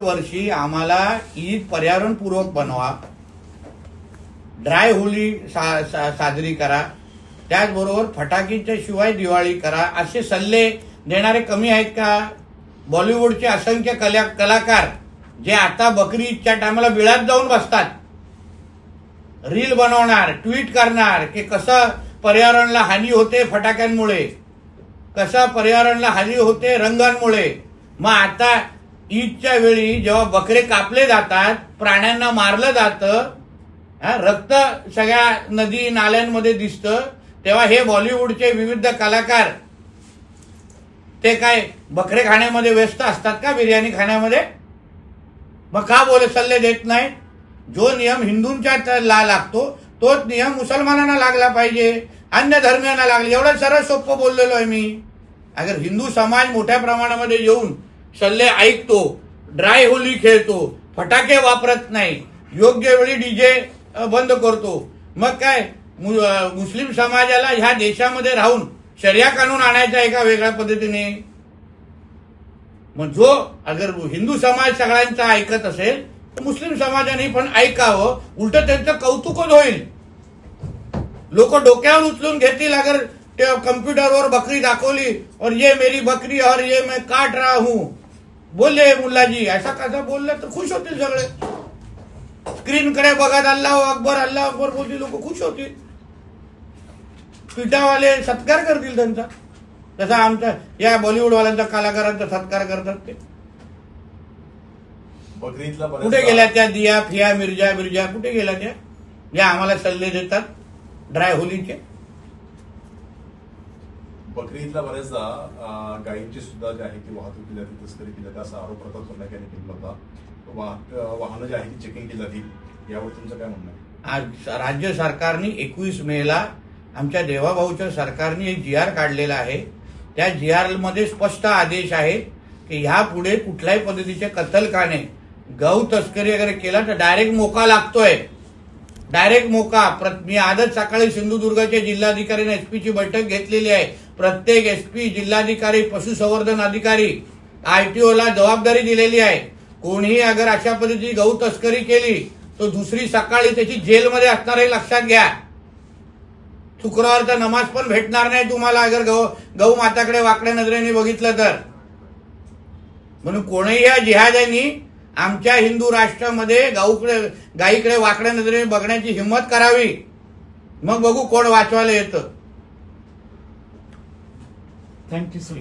वर्षी आम्हाला ईद पर्यावरणपूर्वक बनवा, ड्राय होली साजरी करा, त्याचबरोबर फटाकीच्या शिवाय दिवाळी करा, असे सल्ले देणारे कमी आहेत का? बॉलिवूडचे असंख्य कलाकार जे आता बकरी ईदच्या टायमाला बिळात जाऊन बसतात, रील बनवणार, ट्विट करणार की कसं पर्यावरणाला हानी होते फटाक्यांमुळे, कसं पर्यावरणाला हानी होते रंगांमुळे. मग आता ईदच्या वेळी जेव्हा बकरे कापले जातात, प्राण्यांना मारलं जातं, रक्त सगळ्या नदी नाल्यांमध्ये दिसतं, तेव्हा हे बॉलिवूडचे विविध कलाकार ते काय बकरे खाण्यामध्ये व्यस्त असतात का, बिर्याणी खाण्यामध्ये? मग का सल्ले देत नाही? जो नियम हिंदूंच्या लागतो तोच नियम मुसलमानांना लागला पाहिजे, अन्य धर्मियांना लागले. एवढं सरळ सोपं बोललेलो आहे मी. अगर हिंदू समाज मोठ्या प्रमाणामध्ये येऊन सल्ले ऐकतो, ड्राय होली खेळतो, फटाके वापरत नाही, योग्य वेळी डीजे बंद करतो, मग काय मुस्लिम समाजाला ह्या देशामध्ये राहून शरिया कानून आणायचा एका वेगळ्या पद्धतीने? मग जो अगर हिंदू समाज सगळ्यांचा ऐकत असेल तर मुस्लिम समाजाने पण ऐकावं, उलट त्यांचं कौतुकच होईल. लोक डोक्यावर उचलून घेतील अगर ते कम्प्युटरवर बकरी दाखवली और ये मेरी बकरी और ये मैं काट रहा हूं बोले मुल्लाजी, ऐसा कसा बोललं तर खुश होतील सगळे. स्क्रीनकडे बघत अल्लाह अकबर बोलतील, लोक खुश होतील, ट्विटावाले सत्कार करतील त्यांचा, तसा आमच्या या बॉलिवूडवाल्यांचा कलाकारांचा सत्कार करतात. ते कुठे गेल्या त्या दिया फिया मिर्जा कुठे गेल्या त्या, या आम्हाला सल्ले देतात ड्राय होलीचे? बकरी ईदला बऱ्याचदा गायींची सुद्धा जे आहे ती वाहतूक केली जाते, तस्करी केली जाते, असा आरोप प्रताप सरनाईक यांनी केला होता. वाहनं जी आहे ती चेकिंग केली जातील, यावर तुमचं काय म्हणणं आहे? आज राज्य सरकारने 21 मेला आमच्या देवाभाऊच्या सरकारने एक GR काढलेला आहे. त्या GR मध्ये स्पष्ट आदेश आहे की ह्यापुढे कुठल्याही पद्धतीचे कत्तलखाने, गहू तस्करी वगैरे केला तर डायरेक्ट मोका लागतोय, डायरेक्ट मोका. मी आजच सकाळी सिंधुदुर्गच्या जिल्हाधिकाऱ्यांनी एसपीची बैठक घेतलेली आहे. प्रत्येक एसपी, जिल्हाधिकारी, पशुसंवर्धन अधिकारी, ITOला जबाबदारी दिलेली आहे. कोणीही अगर अशा पद्धतीची गहू तस्करी केली तर दुसरी सकाळी त्याची जेलमध्ये असणार हे लक्षात घ्या. शुक्रवारचा नमाज पण भेटणार नाही तुम्हाला अगर गहू माताकडे वाकड्या नजरेने बघितलं तर. म्हणून कोणीही या जिहाद्यांनी आमच्या हिंदू राष्ट्रामध्ये गायीकडे वाकड्या नजरेने बघण्याची हिंमत करावी, मग बघू कोण वाचवायला येतं. Thank you sir.